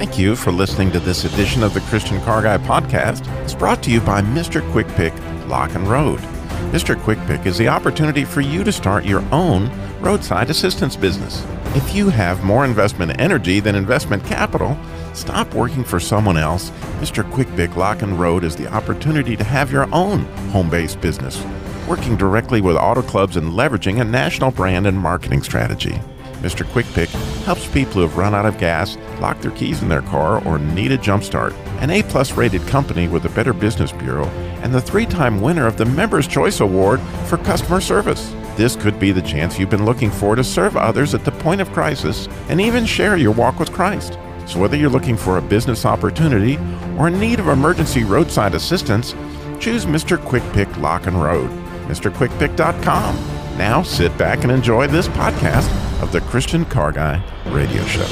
Thank you for listening to this edition of the Christian Car Guy podcast. It's brought to you by Mr. Quick Pick Lock and Road. Mr. Quick Pick is the opportunity for you to start your own roadside assistance business. If you have more investment energy than investment capital, stop working for someone else. Mr. Quick Pick Lock and Road is the opportunity to have your own home-based business, working directly with auto clubs and leveraging a national brand and marketing strategy. Mr. Quick Pick helps people who have run out of gas, locked their keys in their car, or need a jump start. An A-plus rated company with the Better Business Bureau and the 3-time winner of the Members' Choice Award for customer service. This could be the chance you've been looking for to serve others at the point of crisis and even share your walk with Christ. So whether you're looking for a business opportunity or in need of emergency roadside assistance, choose Mr. Quick Pick Lock and Road. MrQuickPick.com. Now sit back and enjoy this podcast of the Christian Car Guy Radio Show.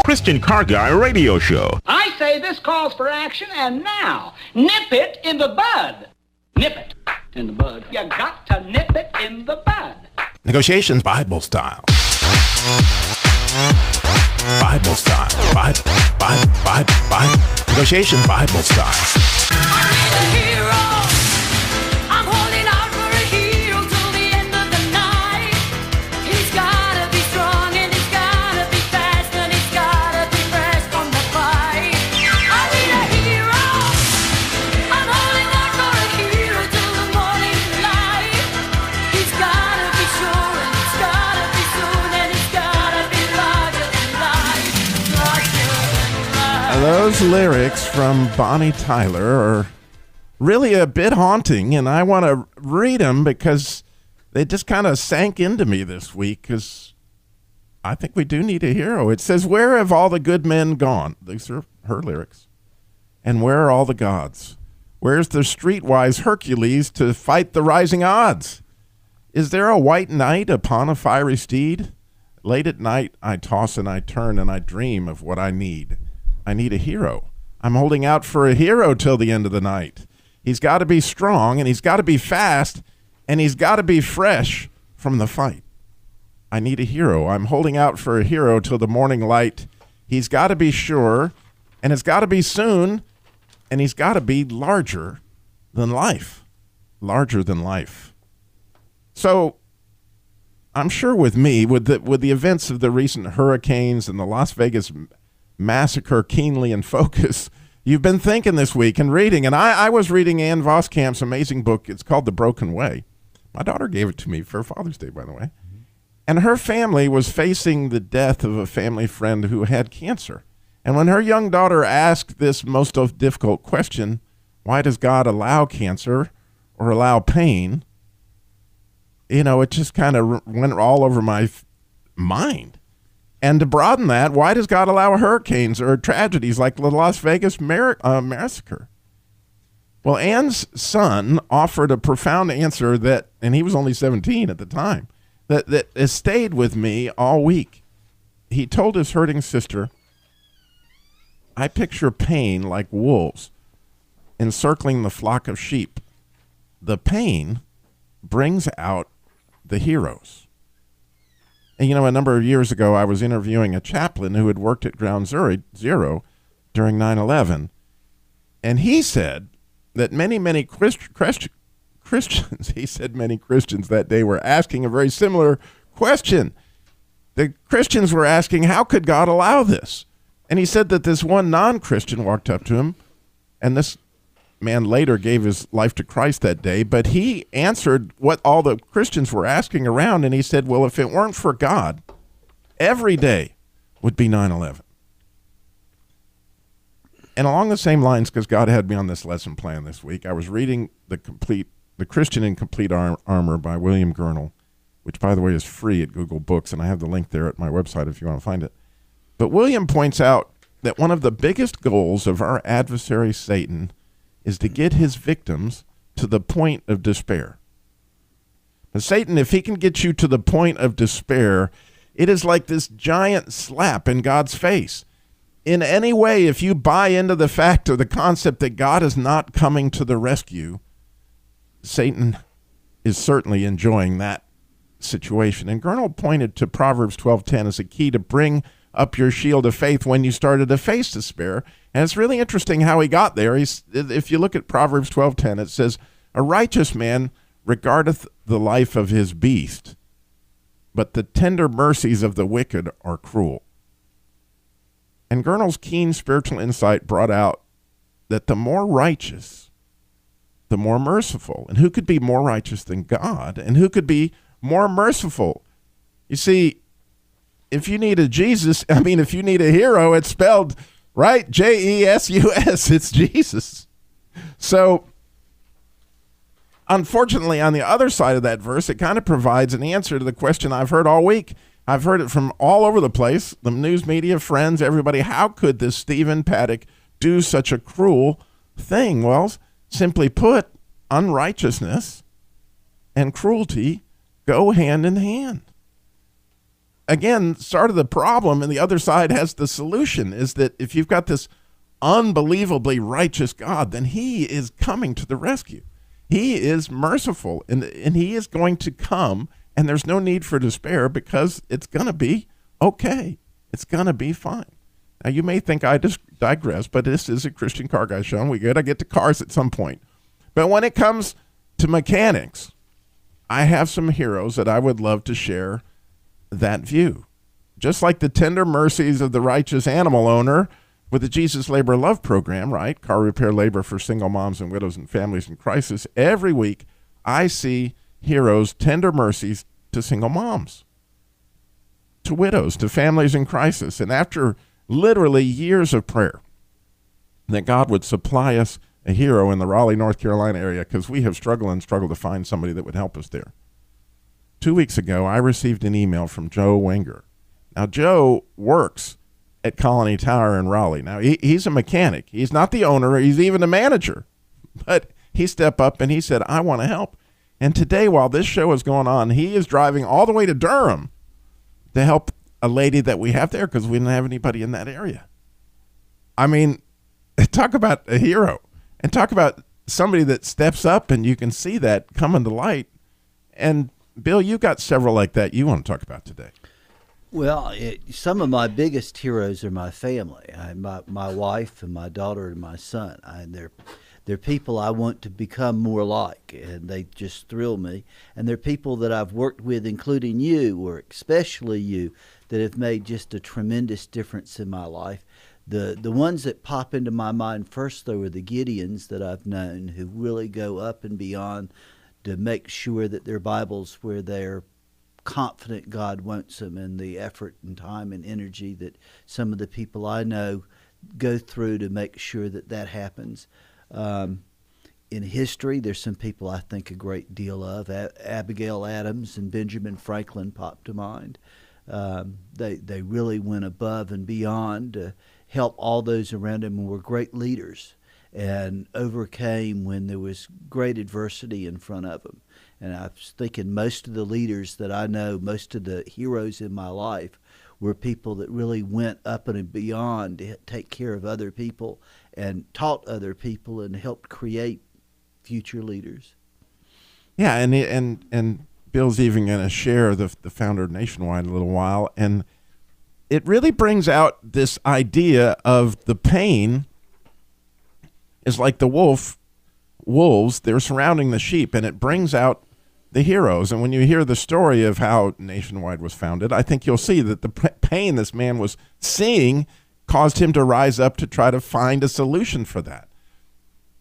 Christian Car Guy Radio Show. I say this calls for action, and now, nip it in the bud. Nip it in the bud. You got to nip it in the bud. Negotiations Bible style. Bible style. Bible. Negotiations Bible style. I need a hero. I'm holding out for a hero till the end of the night. He's gotta be strong and he's gotta be fast and he's gotta be fresh from the fight. I need a hero. I'm holding out for a hero till the morning light. He's gotta be sure and he's gotta be soon and he's gotta be larger than life. Larger than life. Those lyrics from Bonnie Tyler are really a bit haunting, and I want to read them because they just kind of sank into me this week, because I think we do need a hero. It says, "Where have all the good men gone?" These are her lyrics. "And where are all the gods? Where's the streetwise Hercules to fight the rising odds? Is there a white knight upon a fiery steed? Late at night I toss and I turn and I dream of what I need. I need a hero. I'm holding out for a hero till the end of the night. He's got to be strong, and he's got to be fast, and he's got to be fresh from the fight. I need a hero. I'm holding out for a hero till the morning light. He's got to be sure, and it's got to be soon, and he's got to be larger than life." Larger than life. So I'm sure with me, with the events of the recent hurricanes and the Las Vegas massacre keenly in focus, you've been thinking this week and reading, and I was reading Ann Voskamp's amazing book. It's called The Broken Way. My daughter gave it to me for Father's Day, by the way. And her family was facing the death of a family friend who had cancer. And when her young daughter asked this most difficult question, why does God allow cancer or allow pain? You know, it just kind of went all over my mind. And to broaden that, why does God allow hurricanes or tragedies like the Las Vegas massacre? Well, Ann's son offered a profound answer that, and he was only 17 at the time, that has stayed with me all week. He told his hurting sister, "I picture pain like wolves encircling the flock of sheep. The pain brings out the heroes." And, you know, a number of years ago, I was interviewing a chaplain who had worked at Ground Zero during 9/11. And he said that many Christians, he said many Christians that day were asking a very similar question. The Christians were asking, how could God allow this? And he said that this one non-Christian walked up to him, and this man later gave his life to Christ that day, but he answered what all the Christians were asking around, and he said, well, if it weren't for God, every day would be 9/11. And along the same lines, because God had me on this lesson plan this week, I was reading the The Christian in Complete Armor by William Gurnall, which, by the way, is free at Google Books, and I have the link there at my website if you want to find it. But William points out that one of the biggest goals of our adversary, Satan, is to get his victims to the point of despair. But Satan, if he can get you to the point of despair, it is like this giant slap in God's face. In any way, if you buy into the fact or the concept that God is not coming to the rescue, Satan is certainly enjoying that situation. And Gurnall pointed to Proverbs 12:10 as a key to bring up your shield of faith when you started to face despair. And it's really interesting how he got there. If you look at Proverbs 12:10, it says, "A righteous man regardeth the life of his beast, but the tender mercies of the wicked are cruel." And Gurnall's keen spiritual insight brought out that the more righteous, the more merciful. And who could be more righteous than God? And who could be more merciful? You see, if you need a Jesus, if you need a hero, it's spelled right, Jesus. It's Jesus. So, unfortunately, on the other side of that verse, it kind of provides an answer to the question I've heard all week. I've heard it from all over the place, the news media, friends, everybody. How could this Stephen Paddock do such a cruel thing? Well, simply put, unrighteousness and cruelty go hand in hand. Again, sort of the problem, and the other side has the solution, is that if you've got this unbelievably righteous God, then he is coming to the rescue. He is merciful, and he is going to come, and there's no need for despair because it's going to be okay. It's going to be fine. Now, you may think I just digress, but this is a Christian Car Guy show, and we got to get to cars at some point. But when it comes to mechanics, I have some heroes that I would love to share that view. Just like the tender mercies of the righteous animal owner with the Jesus Labor Love program, right? Car repair labor for single moms and widows and families in crisis. Every week, I see heroes, tender mercies to single moms, to widows, to families in crisis. And after literally years of prayer, that God would supply us a hero in the Raleigh, North Carolina area, because we have struggled to find somebody that would help us there. 2 weeks ago, I received an email from Joe Wenger. Now, Joe works at Colony Tower in Raleigh. Now, he's a mechanic. He's not the owner. He's even a manager. But he stepped up and he said, I want to help. And today, while this show is going on, he is driving all the way to Durham to help a lady that we have there because we didn't have anybody in that area. I mean, talk about a hero. And talk about somebody that steps up and you can see that coming to light. And Bill, you got several like that you want to talk about today. Well, some of my biggest heroes are my family. My wife and my daughter and my son. They're people I want to become more like, and they just thrill me. And they're people that I've worked with, including you, or especially you, that have made just a tremendous difference in my life. The ones that pop into my mind first, though, are the Gideons that I've known who really go up and beyond to make sure that their Bible's where they're confident God wants them, and the effort and time and energy that some of the people I know go through to make sure that that happens. In history, there's some people I think a great deal of. Abigail Adams and Benjamin Franklin pop to mind. They really went above and beyond to help all those around them and were great leaders and overcame when there was great adversity in front of them. And I was thinking most of the leaders that I know, most of the heroes in my life, were people that really went up and beyond to take care of other people and taught other people and helped create future leaders. Yeah, and Bill's even going to share the founder of Nationwide in a little while, and it really brings out this idea of the pain is like the wolves, they're surrounding the sheep, and it brings out the heroes. And when you hear the story of how Nationwide was founded, I think you'll see that the pain this man was seeing caused him to rise up to try to find a solution for that.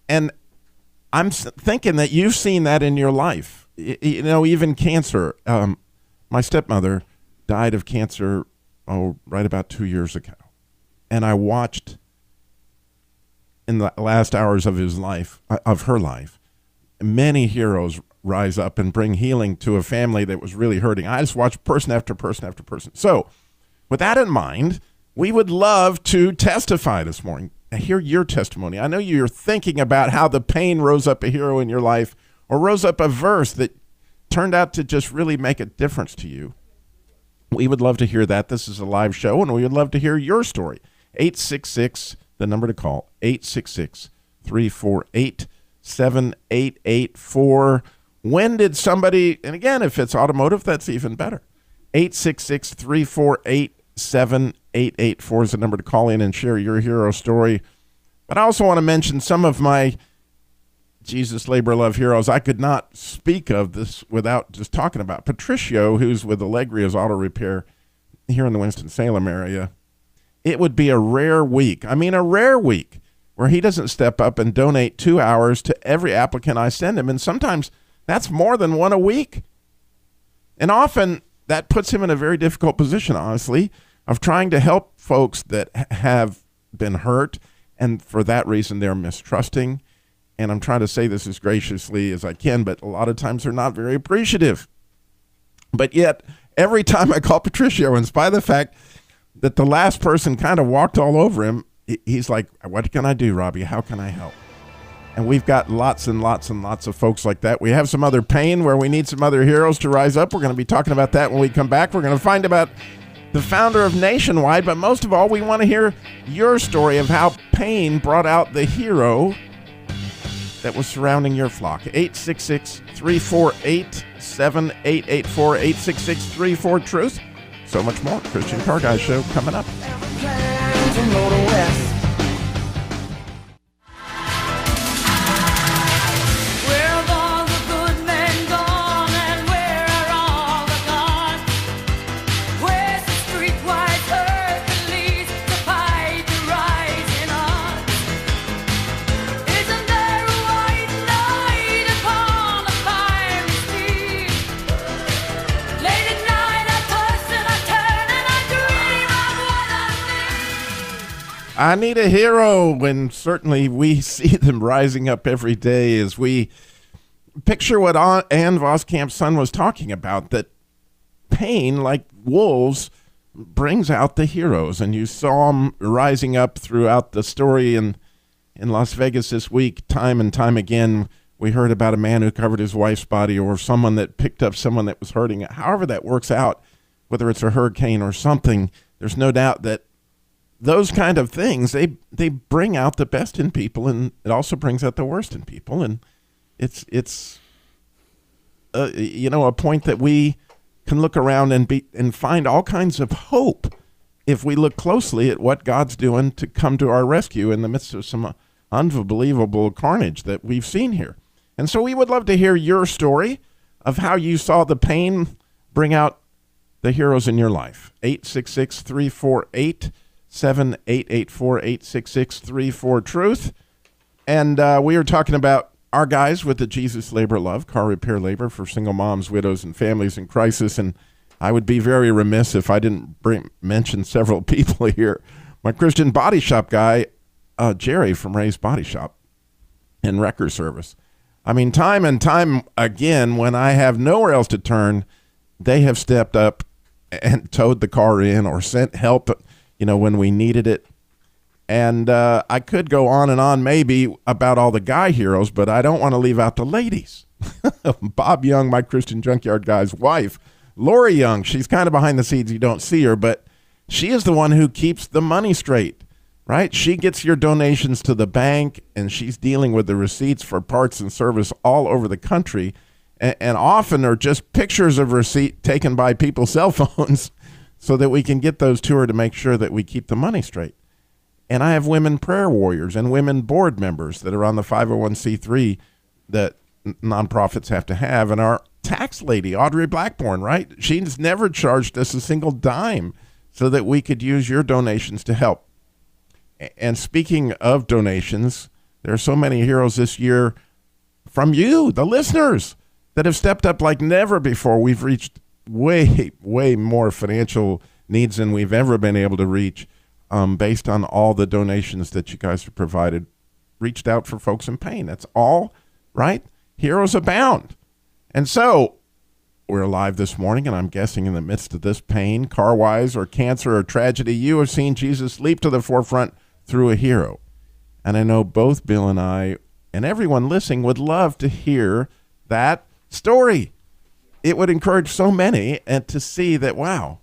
And I'm thinking that you've seen that in your life. You know, even cancer. My stepmother died of cancer, right about 2 years ago. And I watched in the last hours of her life, many heroes rise up and bring healing to a family that was really hurting. I just watched person after person after person. So with that in mind, we would love to testify this morning. Hear your testimony. I know you're thinking about how the pain rose up a hero in your life or rose up a verse that turned out to just really make a difference to you. We would love to hear that. This is a live show, and we would love to hear your story. 866, the number to call, 866-348-7884. When did somebody, and again, if it's automotive, that's even better. 866-348-7884 is the number to call in and share your hero story. But I also want to mention some of my Jesus Labor Love heroes. I could not speak of this without just talking about Patricio, who's with Allegria's Auto Repair here in the Winston-Salem area. It would be a rare week. I mean, a rare week where he doesn't step up and donate 2 hours to every applicant I send him. And sometimes that's more than one a week. And often that puts him in a very difficult position, honestly, of trying to help folks that have been hurt. And for that reason, they're mistrusting. And I'm trying to say this as graciously as I can, but a lot of times they're not very appreciative. But yet, every time I call Patricio, in spite of the fact that the last person kind of walked all over him, he's like, what can I do, Robbie? How can I help? And we've got lots and lots and lots of folks like that. We have some other pain where we need some other heroes to rise up. We're going to be talking about that when we come back. We're going to find about the founder of Nationwide, but most of all, we want to hear your story of how pain brought out the hero that was surrounding your flock. 866-348-7884, 866-34-TRUTH. So much more. Christian Car Guy Show coming up. Where have all the good men gone, and where are all the gods? Where's the streetwise Hercules to fight the rising odds? Isn't there a white knight upon a fiery steed? Late at night I toss and I turn and I dream of what I need. I need a hero, and certainly we see them rising up every day as we picture what Ann Voskamp's son was talking about, that pain, like wolves, brings out the heroes. And you saw them rising up throughout the story in Las Vegas this week, time and time again. We heard about a man who covered his wife's body, or someone that picked up someone that was hurting. However that works out, whether it's a hurricane or something, there's no doubt that those kind of things, they bring out the best in people, and it also brings out the worst in people. And it's a point that we can look around and find all kinds of hope if we look closely at what God's doing to come to our rescue in the midst of some unbelievable carnage that we've seen here. And so we would love to hear your story of how you saw the pain bring out the heroes in your life. 866-348-7884, 866-34-TRUTH. And we are talking about our guys with the Jesus Labor Love, car repair labor for single moms, widows, and families in crisis. And I would be very remiss if I didn't mention several people here. My Christian body shop guy, Jerry from Ray's Body Shop and Wrecker Service. I mean, time and time again, when I have nowhere else to turn, they have stepped up and towed the car in or sent help, when we needed it. And I could go on and on maybe about all the guy heroes, but I don't want to leave out the ladies. Bob Young, my Christian Junkyard guy's wife, Lori Young, she's kind of behind the scenes. You don't see her, but she is the one who keeps the money straight, right? She gets your donations to the bank, and she's dealing with the receipts for parts and service all over the country. And often are just pictures of receipt taken by people's cell phones so that we can get those to her to make sure that we keep the money straight. And I have women prayer warriors and women board members that are on the 501c3 that nonprofits have to have. And our tax lady, Audrey Blackburn, right? She's never charged us a single dime so that we could use your donations to help. And speaking of donations, there are so many heroes this year from you, the listeners, that have stepped up like never before. We've reached way, way more financial needs than we've ever been able to reach based on all the donations that you guys have provided. Reached out for folks in pain. That's all, right? heroes abound. And so we're alive this morning, and I'm guessing in the midst of this pain, car-wise or cancer or tragedy, you have seen Jesus leap to the forefront through a hero. And I know both Bill and I and everyone listening would love to hear that story. It would encourage so many and to see that, wow,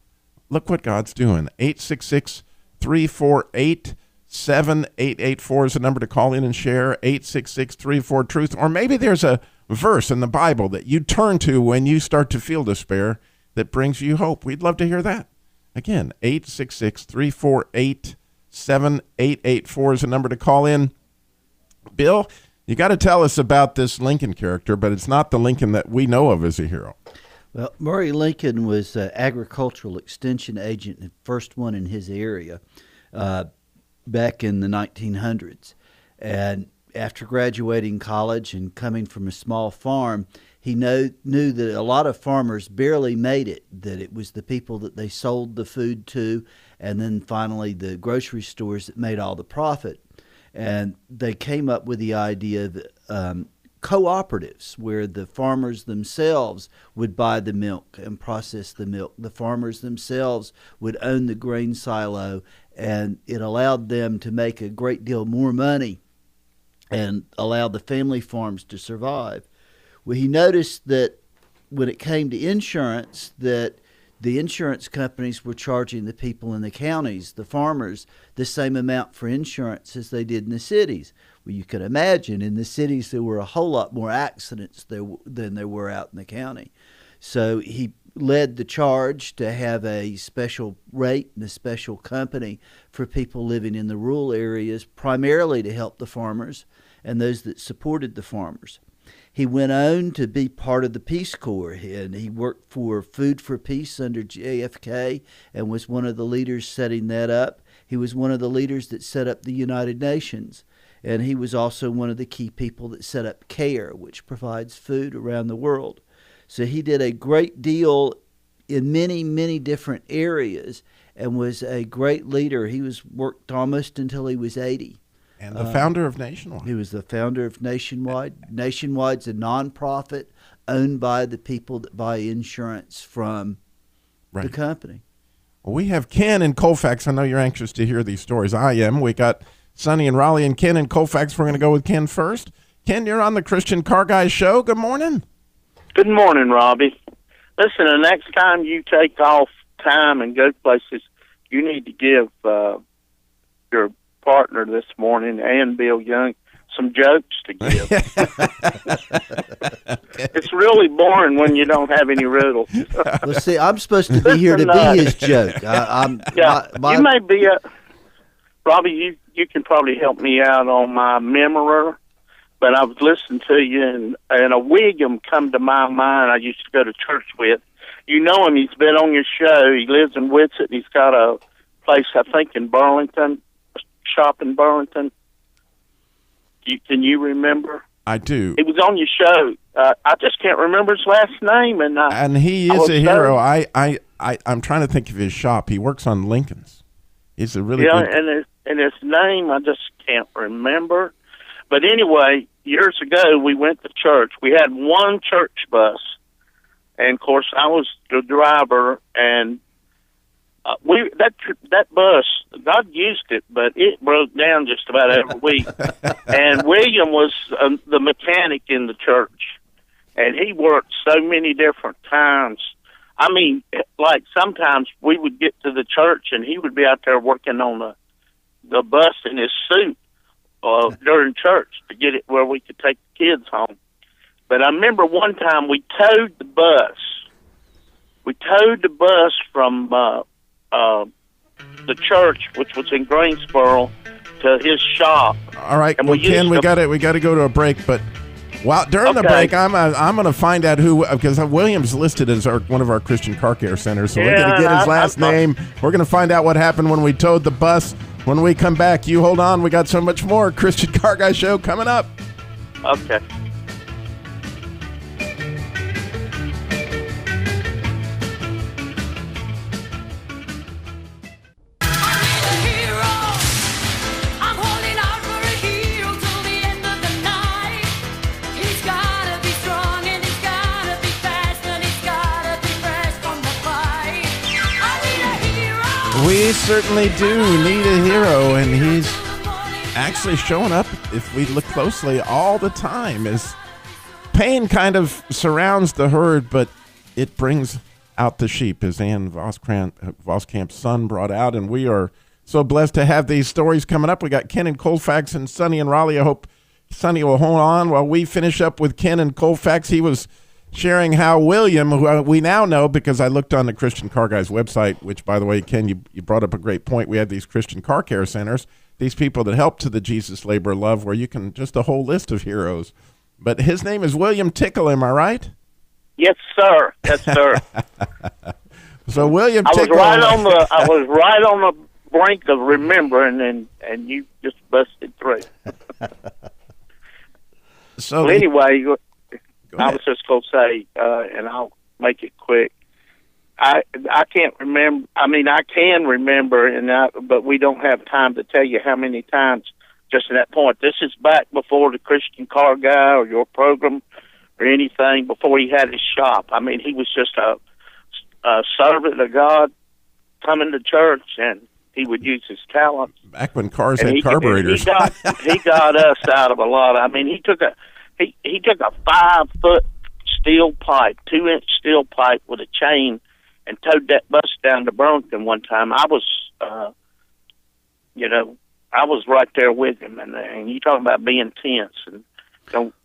look what God's doing. 866-348-7884 is the number to call in and share, 866-34-TRUTH. Or maybe there's a verse in the Bible that you turn to when you start to feel despair that brings you hope. We'd love to hear that. Again, 866-348-7884 is the number to call in. Bill, you got to tell us about this Lincoln character, but it's not the Lincoln that we know of as a hero. Well, Murray Lincoln was an agricultural extension agent, the first one in his area, back in the 1900s. And after graduating college and coming from a small farm, he knew that a lot of farmers barely made it, that it was the people that they sold the food to, and then finally the grocery stores that made all the profit. And they came up with the idea of cooperatives, where the farmers themselves would buy the milk and process the milk. The farmers themselves would own the grain silo, and it allowed them to make a great deal more money and allow the family farms to survive. Well, he noticed that when it came to insurance, that the insurance companies were charging the people in the counties, the farmers, the same amount for insurance as they did in the cities. Well, you can imagine in the cities there were a whole lot more accidents than there were out in the county. So he led the charge to have a special rate and a special company for people living in the rural areas, primarily to help the farmers and those that supported the farmers. He went on to be part of the Peace Corps, and he worked for Food for Peace under JFK and was one of the leaders setting that up. He was one of the leaders that set up the United Nations, and he was also one of the key people that set up CARE, which provides food around the world. So he did a great deal in many, many different areas and was a great leader. He worked almost until he was 80. And the founder of Nationwide. He was the founder of Nationwide. Nationwide's a nonprofit owned by the people that buy insurance from the company. Well, we have Ken in Colfax. I know you're anxious to hear these stories. I am. We got Sonny in Raleigh and Ken in Colfax. We're going to go with Ken first. Ken, you're on the Christian Car Guy Show. Good morning. Good morning, Robbie. Listen, the next time you take off time and go places, you need to give your partner this morning, and Bill Young, some jokes to give. It's really boring when you don't have any riddles. Well, see, I'm supposed to be here to be his joke. You may be Robbie, you can probably help me out on my memory, but I was listening to you, and a William come to my mind I used to go to church with. You know him. He's been on your show. He lives in Whitsett, and he's got a place, I think, in Burlington, a shop in Burlington. Can you remember? I do. He was on your show. I just can't remember his last name. And he is a hero. I'm trying to think of his shop. He works on Lincoln's. He's a really good... and his name I just can't remember. But anyway, years ago we went to church. We had one church bus, and of course I was the driver. And that bus, God used it, but it broke down just about every week. And William was the mechanic in the church, and he worked so many different times. I mean, like sometimes we would get to the church and he would be out there working on the bus in his suit during church to get it where we could take the kids home. But I remember one time we towed the bus. We towed the bus from the church, which was in Greensboro, to his shop. All right, well, Ken, we got to go to a break, but during the break, I'm going to find out who, because William's listed as one of our Christian Car Care centers, so we're going to get his last name. We're going to find out what happened when we towed the bus. When we come back, you hold on. We got so much more Christian Car Guy Show coming up. Okay. I'm holding out for a hero till the end of the night. He's gotta be We certainly do need a hero, and he's actually showing up, if we look closely, all the time. As pain kind of surrounds the herd, but it brings out the sheep, as Ann Voskamp's son brought out, and we are so blessed to have these stories coming up. We got Ken in Colfax and Sonny in Raleigh. I hope Sonny will hold on while we finish up with Ken in Colfax. He was sharing how William, who we now know because I looked on the Christian Car Guys website, which, by the way, Ken, you brought up a great point. We have these Christian car care centers, these people that help to the Jesus Labor of Love, where you can, just a whole list of heroes. But his name is William Tickle, am I right? Yes, sir. Yes, sir. So William I was Tickle. right on the brink of remembering, and you just busted through. So Well, anyway, I ahead. was just going to say, and I'll make it quick. I can't remember. I mean, I can remember, but we don't have time to tell you how many times. Just at that point, this is back before the Christian Car Guy or your program or anything. Before he had his shop. I mean, he was just a servant of God coming to church, and he would use his talents. Back when cars And had carburetors. he got us out of a lot. I mean, he took a 5-foot steel pipe, 2-inch steel pipe with a chain, and towed that bus down to Burlington one time. I was, I was right there with him, and you talking about being tense. And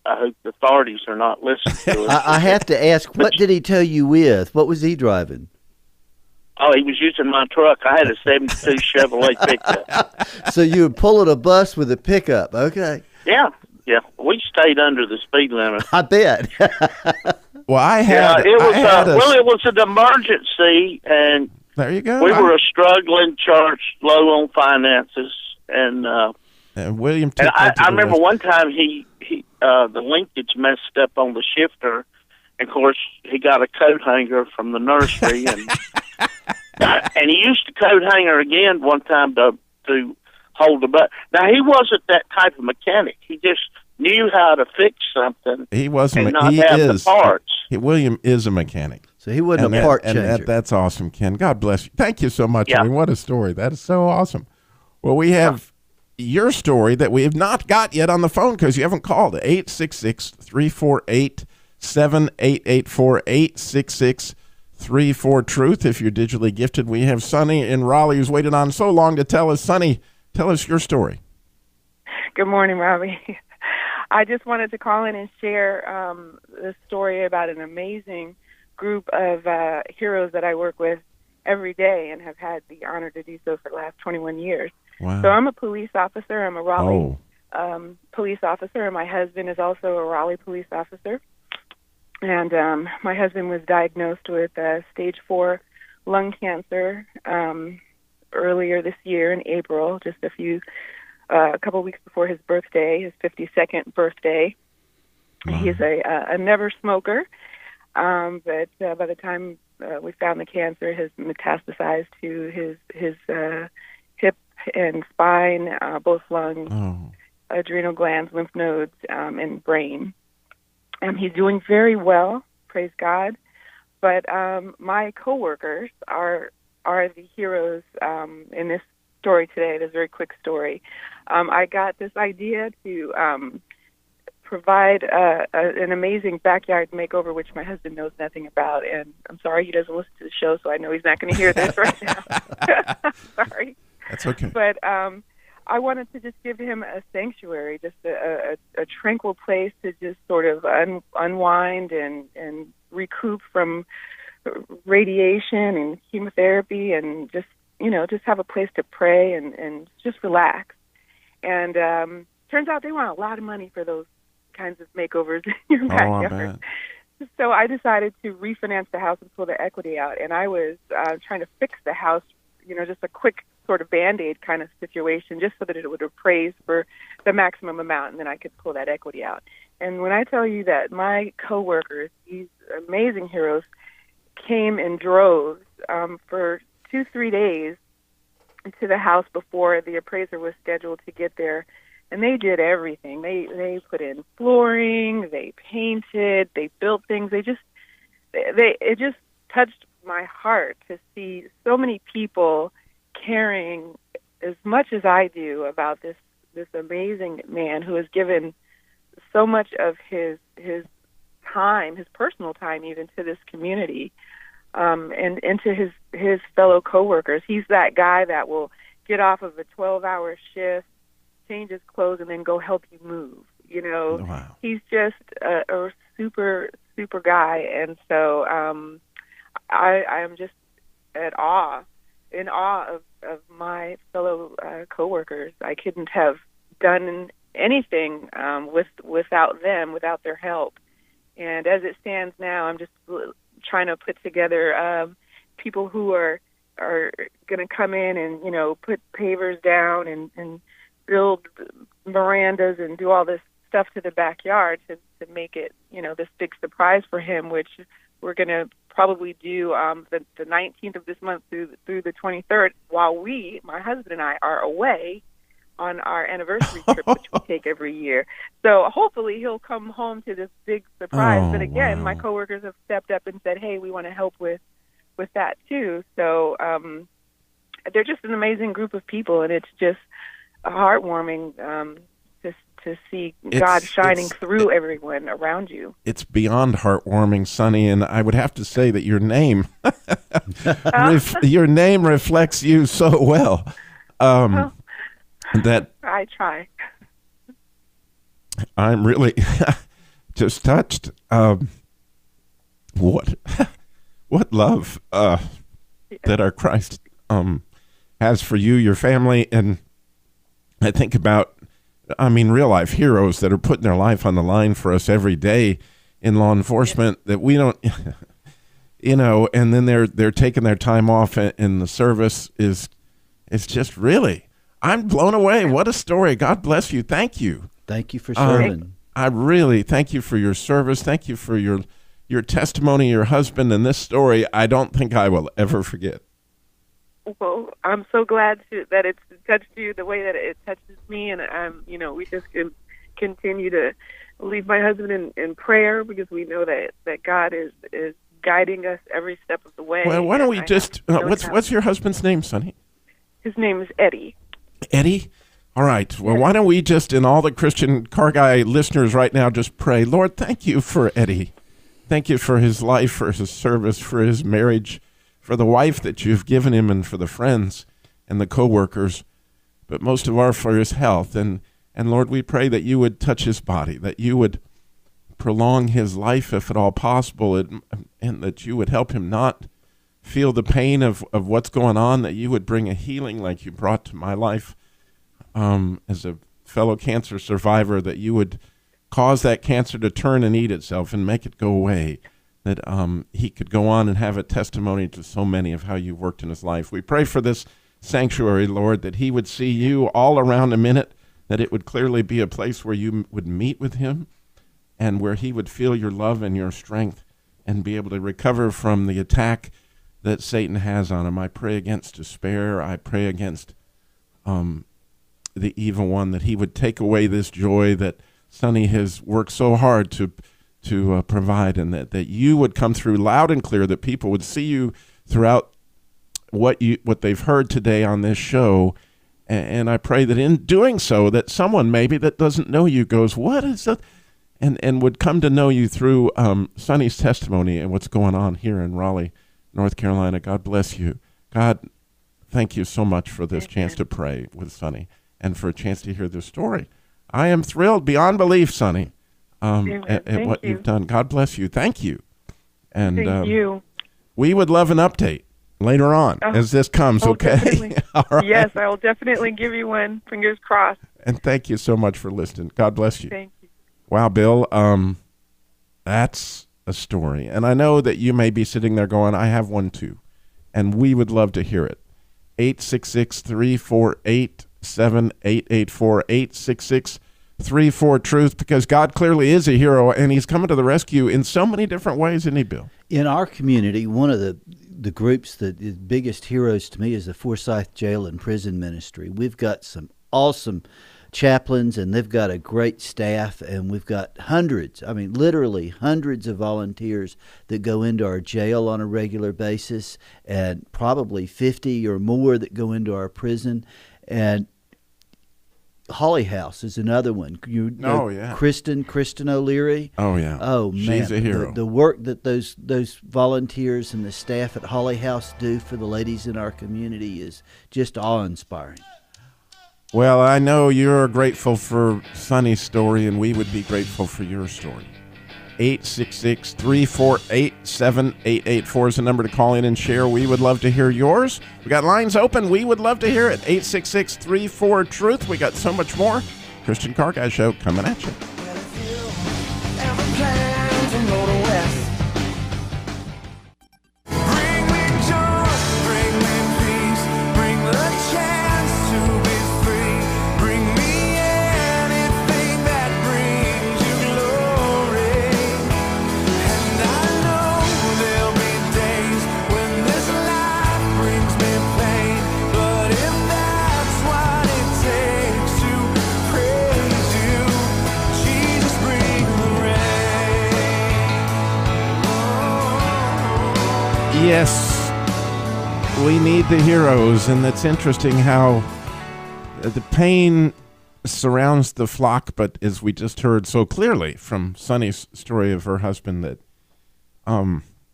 I hope the authorities are not listening to us. I have to ask, what did he tow you with? What was he driving? Oh, he was using my truck. I had a '72 Chevrolet pickup. So you were pulling a bus with a pickup. Okay. Yeah. We stayed under the speed limit. I bet. Well, I had. It was. I had It was an emergency, and there you go. we were a struggling church, low on finances, and William and Tickle. I to the remember rescue. one time he the linkage messed up on the shifter, and of course he got a coat hanger from the nursery, and and he used the coat hanger again one time to hold the button. Now he wasn't that type of mechanic. He just knew how to fix something. He wasn't. And not He have is. the parts. William is a mechanic. So he wasn't a part changer. That's awesome, Ken. God bless you. Thank you so much. Yeah. I mean, what a story. That is so awesome. Well, we have your story that we have not got yet on the phone because you haven't called. 866-348-7884, 866-34-TRUTH. If you're digitally gifted, we have Sonny in Raleigh who's waited on so long to tell us. Sonny, tell us your story. Good morning, Robbie. I just wanted to call in and share this story about an amazing group of heroes that I work with every day and have had the honor to do so for the last 21 years. Wow. So I'm a police officer. I'm a Raleigh Oh, police officer, and my husband is also a Raleigh police officer. And my husband was diagnosed with stage 4 lung cancer earlier this year in April, just a couple weeks before his birthday, his 52nd birthday. wow. He's a never smoker, but by the time we found the cancer, it has metastasized to his hip and spine, both lungs, Oh, adrenal glands, lymph nodes, and brain. He's doing very well, praise God. But my coworkers are the heroes in this story today. This very quick story. I got this idea to provide an amazing backyard makeover, which my husband knows nothing about. And I'm sorry he doesn't listen to the show, so I know he's not going to hear this right now. Sorry. that's okay. But I wanted to just give him a sanctuary, just a tranquil place to just sort of unwind and recoup from radiation and chemotherapy, and just have a place to pray and just relax. And turns out they want a lot of money for those kinds of makeovers in your Oh, I backyard. bet. So I decided to refinance the house and pull the equity out. And I was trying to fix the house, just a quick sort of Band-Aid kind of situation, just so that it would appraise for the maximum amount, and then I could pull that equity out. And when I tell you that my coworkers, these amazing heroes, came in droves for 2-3 days to the house before the appraiser was scheduled to get there, and they did everything. They put in flooring, they painted, they built things. It just touched my heart to see so many people caring as much as I do about this amazing man who has given so much of his time, his personal time, even to this community, and to his fellow coworkers. He's that guy that will get off of a 12-hour shift, change his clothes, and then go help you move. You know, Wow. He's just a super guy, and so I am just in awe of my fellow coworkers. I couldn't have done anything without them, without their help. And as it stands now, I'm just trying to put together people who are going to come in and, you know, put pavers down and build verandas and do all this stuff to the backyard to make it, you know, this big surprise for him, which we're going to probably do the 19th of this month through the 23rd while my husband and I, are away on our anniversary trip, which we take every year. So hopefully he'll come home to this big surprise. But again, my coworkers have stepped up and said, hey, we want to help with that too. So they're just an amazing group of people, and it's just heartwarming to see God shining through everyone around you. It's beyond heartwarming, Sonny, and I would have to say that your name, your name reflects you so well. That I try. I'm really just touched. What love that our Christ has for you, your family, and I think about, real life heroes that are putting their life on the line for us every day in law enforcement that we don't, and then they're taking their time off in the service it's just really, I'm blown away. What a story. God bless you. Thank you. Thank you for serving. I really thank you for your service. Thank you for your testimony, your husband, and this story. I don't think I will ever forget. Well, I'm so glad that it's touched you the way that it touches me, and we just can continue to leave my husband in prayer, because we know that God is guiding us every step of the way. Well, why don't we just what's your husband's name, Sonny? His name is Eddie. Eddie? All right. Well, why don't we just, in all the Christian Car Guy listeners right now, just pray, Lord, thank you for Eddie. Thank you for his life, for his service, for his marriage, for the wife that you've given him, and for the friends and the coworkers, but most of all for his health. And Lord, we pray that you would touch his body, that you would prolong his life if at all possible, and that you would help him not feel the pain of what's going on, that you would bring a healing like you brought to my life as a fellow cancer survivor, that you would cause that cancer to turn and eat itself and make it go away, that he could go on and have a testimony to so many of how you worked in his life. We pray for this sanctuary, Lord, that he would see you all around a minute, that it would clearly be a place where you would meet with him and where he would feel your love and your strength and be able to recover from the attack that Satan has on him. I pray against despair. I pray against the evil one, that he would take away this joy that Sonny has worked so hard to provide, and that you would come through loud and clear, that people would see you throughout what they've heard today on this show. And I pray that in doing so, that someone maybe that doesn't know you goes, what is that? And would come to know you through Sonny's testimony and what's going on here in Raleigh, North Carolina. God bless you. God, thank you so much for this chance to pray with Sonny and for a chance to hear this story. I am thrilled beyond belief, Sonny, at what you've done. God bless you. Thank you. And thank you. We would love an update later on as this comes, okay? All right. Yes, I will definitely give you one. Fingers crossed. And thank you so much for listening. God bless you. Thank you. Wow, Bill, that's a story. And I know that you may be sitting there going, I have one too. And we would love to hear it. 866-348-7884, 866-34-TRUTH, because God clearly is a hero, and he's coming to the rescue in so many different ways, isn't he, Bill? In our community, one of the groups that is biggest heroes to me is the Forsyth Jail and Prison Ministry. We've got some awesome chaplains, and they've got a great staff, and we've got hundreds, I mean literally hundreds of volunteers that go into our jail on a regular basis, and probably 50 or more that go into our prison. And Holly House is another one. You know, Kristen O'Leary. Oh yeah. Oh man, she's a hero. The work that those volunteers and the staff at Holly House do for the ladies in our community is just awe-inspiring. Well, I know you're grateful for Sonny's story, and we would be grateful for your story. 866-348-7884 is the number to call in and share. We would love to hear yours. We got lines open. We would love to hear it. 866-34-TRUTH. We got so much more. Christian Car Guy Show coming at you. Well, if you ever plan to go to West, bring me joy, bring me peace, bring the chance to be free, bring me anything that brings you glory. And I know there'll be days when this life brings me pain, but if that's what it takes to praise you, Jesus, bring the rain. Yes, we need the heroes, and it's interesting how the pain surrounds the flock, but as we just heard so clearly from Sonny's story of her husband, that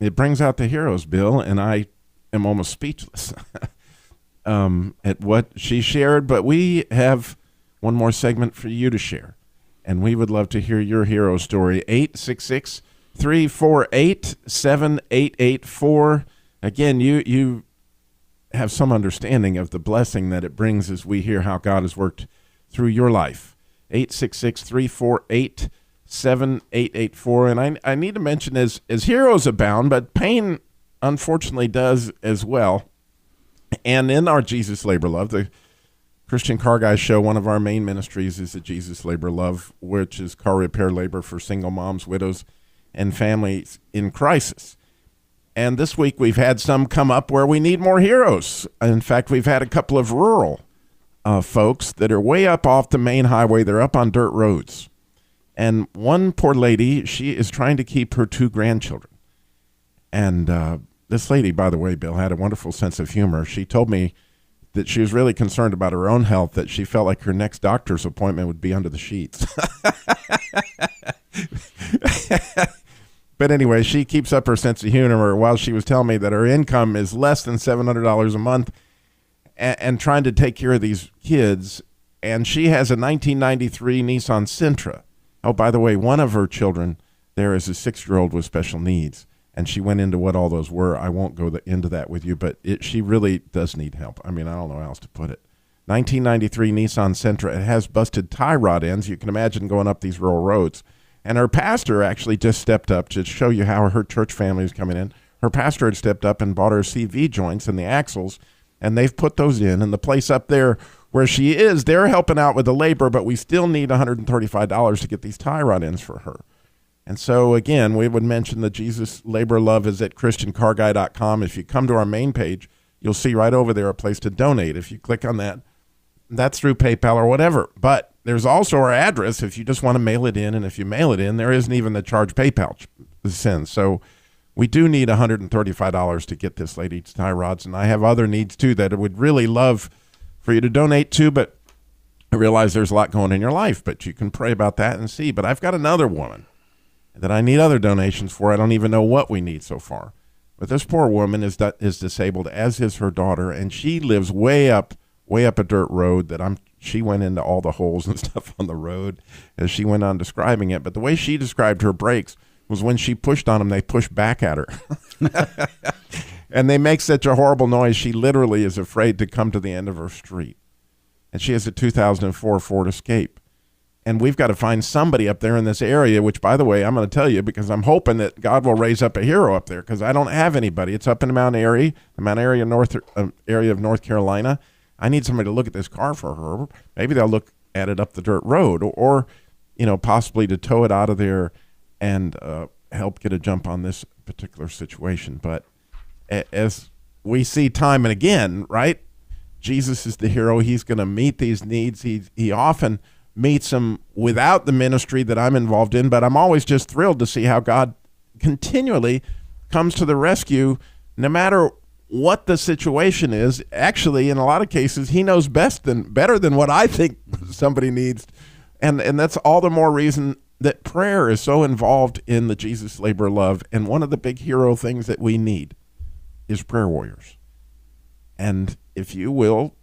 it brings out the heroes, Bill, and I am almost speechless at what she shared, but we have one more segment for you to share, and we would love to hear your hero story. 866-348-7884. Again, you have some understanding of the blessing that it brings as we hear how God has worked through your life. 866-348-7884. And I need to mention, as heroes abound, but pain unfortunately does as well. And in our Jesus Labor Love, the Christian Car Guy Show, one of our main ministries is the Jesus Labor Love, which is car repair labor for single moms, widows, and families in crisis. And this week we've had some come up where we need more heroes. In fact, we've had a couple of rural folks that are way up off the main highway. They're up on dirt roads. And one poor lady, she is trying to keep her 2 grandchildren. And this lady, by the way, Bill, had a wonderful sense of humor. She told me that she was really concerned about her own health, that she felt like her next doctor's appointment would be under the sheets. But anyway, she keeps up her sense of humor while she was telling me that her income is less than $700 a month and trying to take care of these kids. And she has a 1993 Nissan Sentra. Oh, by the way, one of her children there is a 6-year-old with special needs. And she went into what all those were. I won't go into that with you, but she really does need help. I mean, I don't know how else to put it. 1993 Nissan Sentra. It has busted tie rod ends. You can imagine going up these rural roads. And her pastor actually just stepped up to show you how her church family is coming in. Her pastor had stepped up and bought her CV joints and the axles, and they've put those in. And the place up there where she is, they're helping out with the labor, but we still need $135 to get these tie rod ends for her. And so, again, we would mention the Jesus Labor Love is at ChristianCarGuy.com. If you come to our main page, you'll see right over there a place to donate. If you click on that, that's through PayPal or whatever. But there's also our address if you just want to mail it in. And if you mail it in, there isn't even the charge PayPal sends. So we do need $135 to get this lady's tie rods. And I have other needs, too, that I would really love for you to donate to. But I realize there's a lot going in your life. But you can pray about that and see. But I've got another woman that I need other donations for. I don't even know what we need so far. But this poor woman is disabled, as is her daughter. And she lives way up a dirt road that she went into all the holes and stuff on the road as she went on describing it. But the way she described her brakes was when she pushed on them, they pushed back at her. And they make such a horrible noise, she literally is afraid to come to the end of her street. And she has a 2004 Ford Escape. And we've got to find somebody up there in this area, which, by the way, I'm going to tell you because I'm hoping that God will raise up a hero up there because I don't have anybody. It's up in Mount Airy, the Mount Airy area of North Carolina. I need somebody to look at this car for her. Maybe they'll look at it up the dirt road or possibly to tow it out of there and help get a jump on this particular situation. But as we see time and again, right, Jesus is the hero. He's going to meet these needs. He often meets them without the ministry that I'm involved in, but I'm always just thrilled to see how God continually comes to the rescue no matter what the situation is. Actually, in a lot of cases, he knows better than what I think somebody needs. And that's all the more reason that prayer is so involved in the Jesus Labor Love. And one of the big hero things that we need is prayer warriors. And if you will,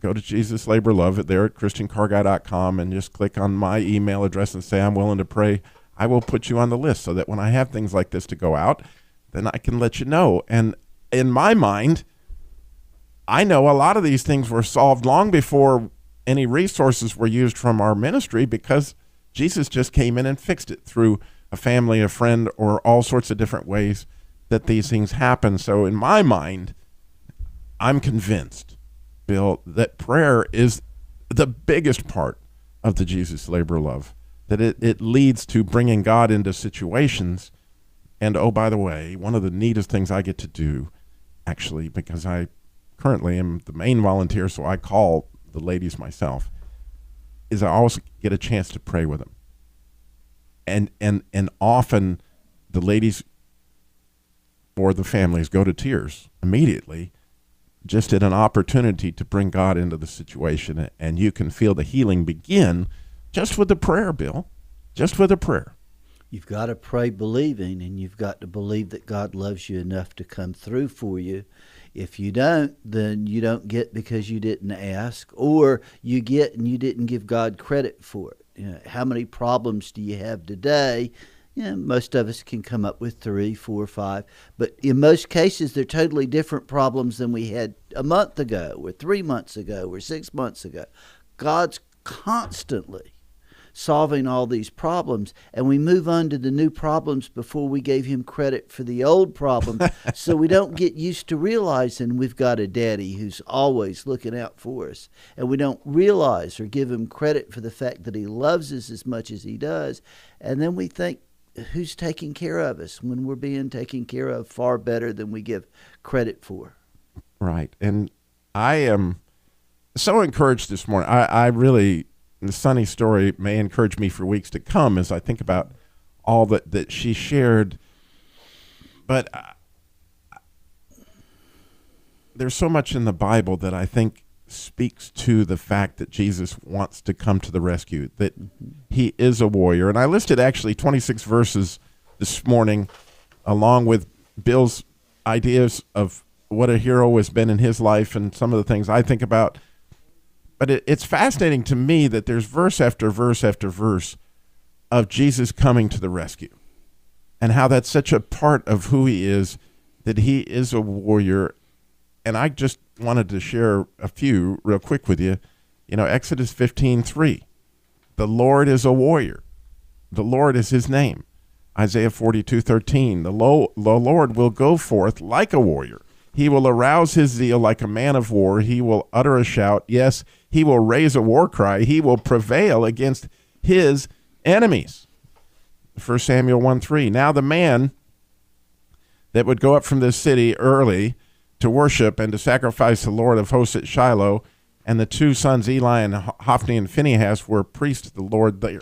go to Jesus Labor Love there at ChristianCarGuy.com and just click on my email address and say, I'm willing to pray. I will put you on the list so that when I have things like this to go out, then I can let you know. And in my mind, I know a lot of these things were solved long before any resources were used from our ministry, because Jesus just came in and fixed it through a family, a friend, or all sorts of different ways that these things happen. So in my mind, I'm convinced, Bill, that prayer is the biggest part of the Jesus Labor Love, that it leads to bringing God into situations. And oh, by the way, one of the neatest things I get to do, actually, because I currently am the main volunteer, so I call the ladies myself, is I always get a chance to pray with them. And often the ladies or the families go to tears immediately, just in an opportunity to bring God into the situation. And you can feel the healing begin just with a prayer, Bill, just with a prayer. You've got to pray believing, and you've got to believe that God loves you enough to come through for you. If you don't, then you don't get because you didn't ask, or you get and you didn't give God credit for it. You know, how many problems do you have today? You know, most of us can come up with 3, 4, 5, but in most cases, they're totally different problems than we had a month ago, or 3 months ago, or 6 months ago. God's constantly solving all these problems, and we move on to the new problems before we gave him credit for the old problems. So we don't get used to realizing we've got a daddy who's always looking out for us, and we don't realize or give him credit for the fact that he loves us as much as he does. And then we think, who's taking care of us, when we're being taken care of far better than we give credit for. Right. And I am so encouraged this morning. I really, the Sunny story may encourage me for weeks to come as I think about all that she shared. But there's so much in the Bible that I think speaks to the fact that Jesus wants to come to the rescue, that he is a warrior. And I listed actually 26 verses this morning, along with Bill's ideas of what a hero has been in his life and some of the things I think about. But it's fascinating to me that there's verse after verse after verse of Jesus coming to the rescue, and how that's such a part of who he is, that he is a warrior. And I just wanted to share a few real quick with you. You know, Exodus 15:3, the Lord is a warrior. The Lord is his name. Isaiah 42:13, the Lord will go forth like a warrior. He will arouse his zeal like a man of war. He will utter a shout. Yes, he will raise a war cry. He will prevail against his enemies. 1 Samuel 1:3, now the man that would go up from this city early to worship and to sacrifice the Lord of hosts at Shiloh, and the two sons Eli and Hophni and Phinehas were priests to the Lord there.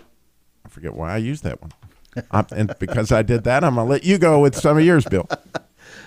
I forget why I used that one. And because I did that, I'm going to let you go with some of yours, Bill.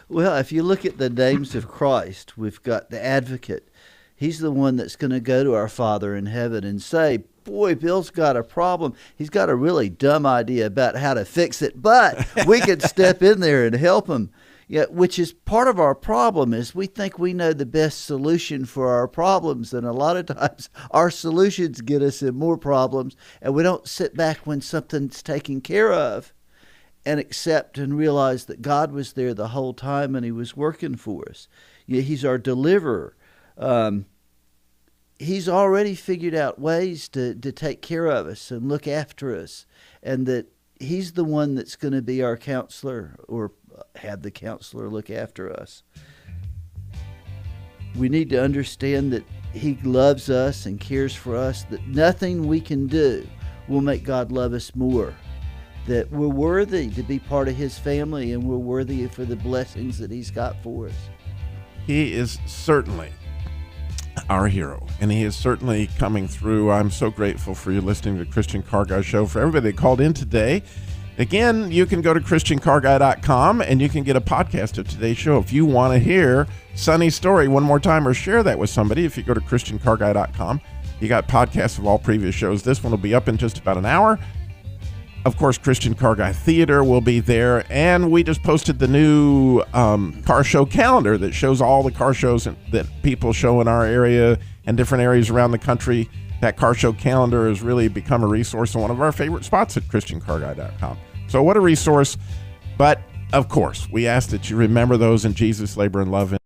Well, if you look at the names of Christ, we've got the advocate. He's the one that's going to go to our Father in heaven and say, boy, Bill's got a problem. He's got a really dumb idea about how to fix it, but we could step in there and help him. Yeah, which is part of our problem, is we think we know the best solution for our problems, and a lot of times our solutions get us in more problems, and we don't sit back when something's taken care of and accept and realize that God was there the whole time and he was working for us. Yeah, he's our deliverer. He's already figured out ways to take care of us and look after us, and that he's the one that's going to be our counselor, or have the counselor look after us. We need to understand that he loves us and cares for us, that nothing we can do will make God love us more, that we're worthy to be part of his family, and we're worthy for the blessings that he's got for us. He is certainly our hero, and he is certainly coming through. I'm so grateful for you listening to the Christian Car Guy Show. For everybody that called in today, again, you can go to ChristianCarGuy.com and you can get a podcast of today's show. If you want to hear Sonny's story one more time or share that with somebody, if you go to ChristianCarGuy.com, you got podcasts of all previous shows. This one will be up in just about an hour. Of course, Christian Car Guy Theater will be there, and we just posted the new car show calendar that shows all the car shows that people show in our area and different areas around the country. That car show calendar has really become a resource and one of our favorite spots at ChristianCarGuy.com. So what a resource. But, of course, we ask that you remember those in Jesus' labor and love.